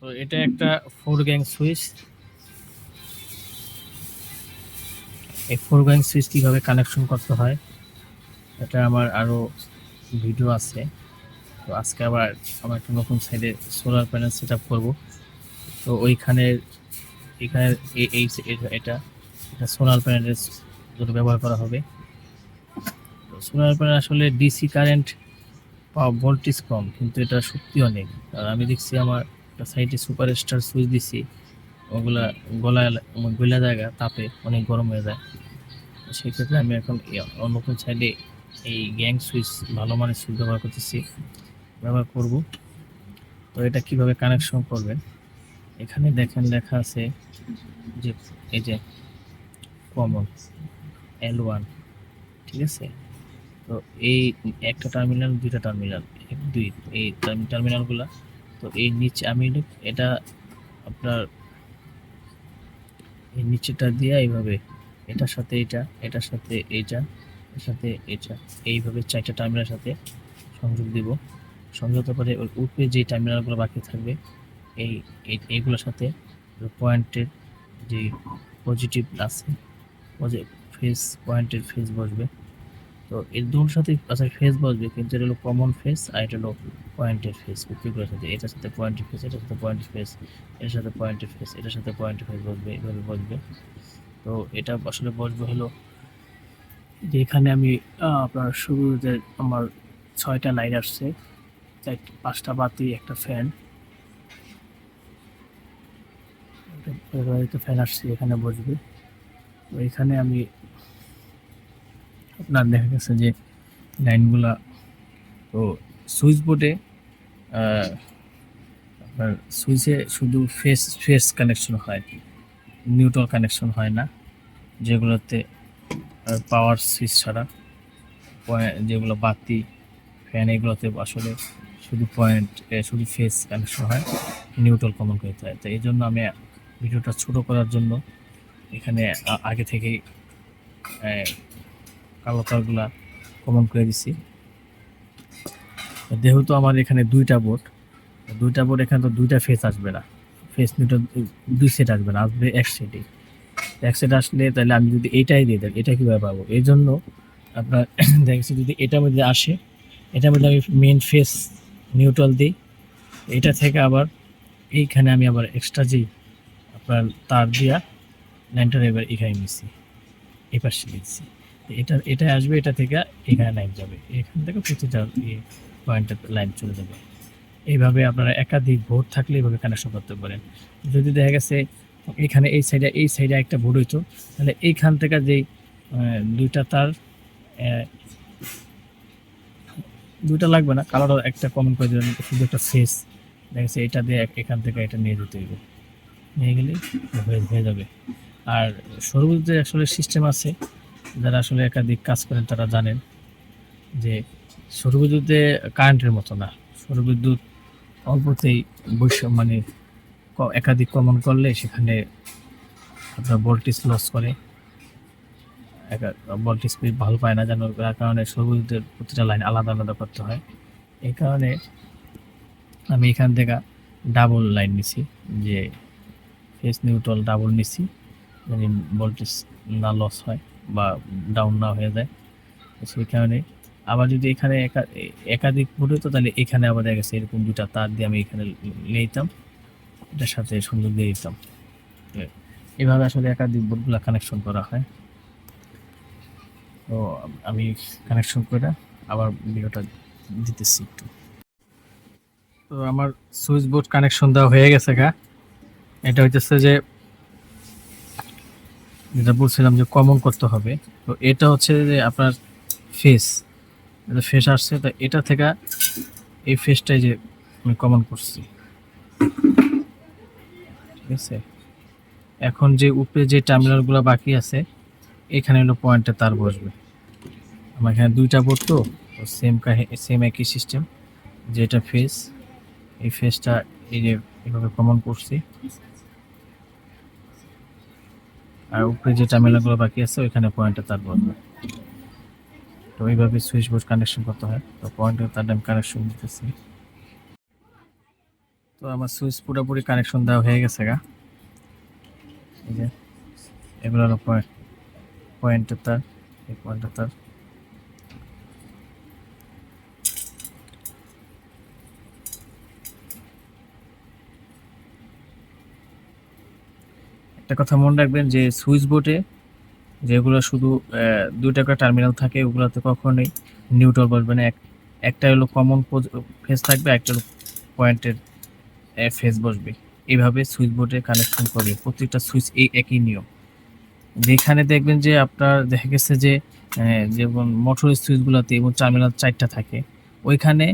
তো এটা একটা 4 গ্যাং সুইচ। এই 4 গ্যাং সুইচ কীভাবে কানেকশন করতে হয় এটা আমার আরও ভিডিও আছে। তো আজকে আবার আমার একটা নতুন সাইডে সোলার প্যানেল সেট আপ করবো। তো এখানে এটা এটা সোলার প্যানেলের জন্য ব্যবহার করা হবে। তো সোলার প্যানেল আসলে ডিসি কারেন্ট ভোল্টেজ কম, কিন্তু এটা শক্তি অনেক। আর আমি দেখছি আমার একটা সাইডে সুপার স্টার সুইচ দিছি, ওগুলা গলা জায়গা তাপে অনেক গরম হয়ে যায়। সেই ক্ষেত্রে আমি এখন নতুন সাইডে এই গ্যাং সুইচ ভালো মানের সুইচ ব্যবহার করব। তো এটা কিভাবে কানেকশন করবেন, এখানে দেখেন লেখা আছে যে এই যে কমন L1, ঠিক আছে। তো এই একটা টার্মিনাল, দুইটা টার্মিনাল, দুই এই টার্মিনালগুলা। তো এই নিচে আমি এটা আপনার এই নিচেটা দিয়ে এইভাবে এটার সাথে এটার সাথে এটার সাথে এটা এইভাবে 4টা টার্মিনালের সাথে সংযোগ দিব। সংযুক্ত করে ওই উপরে যে টার্মিনালগুলো বাকি থাকবে এইগুলোর সাথে পয়েন্টের যে পজিটিভ আছে ফেজ, পয়েন্টের ফেজ বসবে। তো এর দুটোর সাথে আচ্ছা ফেজ বসবে, কিন্তু এটা হলো কমন ফেজ আর এটা হলো পয়েন্টের ফেজ। উপরেগুলোর সাথে এটার সাথে পয়েন্টের ফেজ, এটার সাথে পয়েন্টের ফেজ, এটার সাথে পয়েন্টের ফেজ, এটার সাথে পয়েন্টের ফেজ বসবে, এইভাবে বসবে। তো এটা আসলে বসবে হলো যে এখানে আমি আপনার শুরুতে আমার 6টা লাইট আসছে, 5টা বাতি, একটা ফ্যান, ফ্যান আসছে এখানে বসবে। তো এখানে আমি আপনার দেখা গেছে যে লাইনগুলা, তো সুইচ বোর্ডে আপনার সুইচে শুধু ফেস কানেকশন হয়, নিউট্রাল কানেকশন হয় না, যেগুলোতে পাওয়ার সুইচ ছাড়া যেগুলো বাতি, ফ্যান, এগুলোতে আসলে শুধু ফেস কানেকশন হয়, নিউট্রাল কমন করতে হয়। তো এই জন্য আমি ভিডিওটা ছোট করার জন্য এখানে আগে থেকেই কালো তারগুলা কমন করে দিছি। যেহেতু আমার এখানে দুইটা বোর্ড, এখানে তো দুইটা ফেস আসবে না, ফেস নিউট্রাল দুই সেট আসবে না, আসবে এক সেটই। এক সেট আসলে তাহলে আমি যদি এইটাই দিই তাহলে এটা কীভাবে পাবো? এই জন্য আপনার দেখছি যদি এটার মধ্যে আসে, এটার মধ্যে আমি মেন ফেস নিউট্রাল দিই, এটা থেকে আবার এইখানে আমি আবার এক্সট্রা যেই আপনার তার দিয়া লাইনটার এবার এখানে নিচ্ছি, এই পাশে দিচ্ছি। এটা আসবে, এটা থেকে এখানে লাইন যাবে, এখান থেকে প্রতিটা পয়েন্টের লাইন চলে যাবে। এইভাবে আপনারা একাধিক বোর্ড থাকলে এইভাবে কানেকশন করতে পারেন। যদি দেখা গেছে এখানে এই সাইডে একটা বোর্ড হইতো, তাহলে এইখান থেকে যেই দুইটা তার, দুইটা লাগবে না, কালারও একটা কমন করে দেবেন, শুধু একটা ফেস দেখা গেছে এটা দিয়ে এখান থেকে এটা নিয়ে যেতে হবে, নিয়ে গেলেই হয়ে যাবে। আর সৌরবিদ্যুতের আসলে সিস্টেম আছে, যারা আসলে একাধিক কাজ করেন তারা জানেন যে সৌরবিদ্যুতে কারেন্টের মতো না। সৌরবিদ্যুৎ অল্পতেই মানে একাধিক কমন করলে সেখানে আপনার ভোল্টেজ লস করে, ভোল্টেজ স্পিড ভালো পায় না, জানার কারণে সৌরবিদ্যুতের প্রতিটা লাইন আলাদা আলাদা করতে হয়। এই কারণে আমি এখান থেকে ডাবল লাইন নিছি, যে ফেস নিউট্রাল ডাবল নিছি, মানে ভোল্টেজ না লস হয় বা ডাউন না হয়ে যায়। সেই কারণে আবার যদি এখানে একাধিক বোর্ড হতো, তাহলে এখানে আবার দেখা গেছে এরকম দুটা তার দিয়ে আমি এখানে নিতাম, এটার সাথে সংযোগ দিয়ে দিতাম। এভাবে আসলে একাধিক বোর্ডগুলো কানেকশন করা হয়। তো আমি কানেকশন করে আবার ভিডিওটা দিতেছি একটু। তো আমার সুইচ বোর্ড কানেকশন দেওয়া হয়ে গেছে। এটা হইতেছে যে যেটা বলছিলাম যে কমন করতে হবে, তো এটা হচ্ছে যে আপনার ফেস আসছে, তো এটা থেকে এই ফেসটাই যে আমি কমন করছি, ঠিক আছে। এখন যে উপরে যে টার্মিনালগুলো বাকি আছে, এখানে হলো পয়েন্টে তার বসবে। আমার এখানে দুইটা বোর্ড, তো সেম একই সিস্টেম, যেটা ফেস, এই ফেসটা এই যে এভাবে কমন করছি, আর উপরে যে টার্মিনালগুলো বাকি আছে ওইখানে পয়েন্টে তার বসবে। তো এইভাবে সুইচ বোর্ড কানেকশন করতে হয়। তো পয়েন্টে তার আমি কানেকশন দিতেছি। তো আমার সুইচ পুরোপুরি কানেকশন দেওয়া হয়ে গেছে গা। এই যে এগুলো হলো পয়েন্টের তার, এই পয়েন্টের তার। একটা কথা মনে রাখবেন যে সুইচ বোর্ডে যেগুলো শুধু দুইটা করে টার্মিনাল থাকে ওগুলোতে কখনোই নিউট্রাল বসবে না। একটা হলো কমন ফেজ থাকবে, একটা হলো পয়েন্টের ফেজ বসবে। এইভাবে সুইচ বোর্ডে কানেকশন করবে। প্রত্যেকটা সুইচ এই একই নিয়ম। যেখানে দেখবেন যে আপনার দেখা গেছে যে যেমন মোটর সুইচগুলোতে এবং টার্মিনাল 4টা থাকে, ওইখানে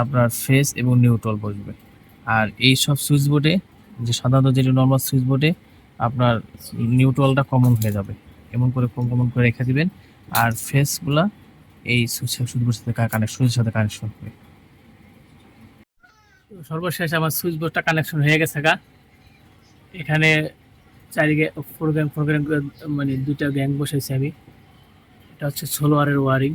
আপনার ফেজ এবং নিউট্রাল বসবে। আর এই সব সুইচ বোর্ডে যে সাধারণত যেটা নর্মাল সুইচ বোর্ডে আপনার নিউট্রালটা কমন হয়ে যাবে, এমন করে কমন করে রেখে দিবেন। আর ফেজগুলা এই সুইচের সাথে কানেকশনের সাথে কানেকশন হবে। সর্বশেষ আমার সুইচ বোর্ডটা কানেকশন হয়ে গেছে গা। এখানে চারিদিকে ফোর গ্যাং মানে দুইটা গ্যাং বসাইছি আমি। এটা হচ্ছে 16 ওয়ারের ওয়ারিং।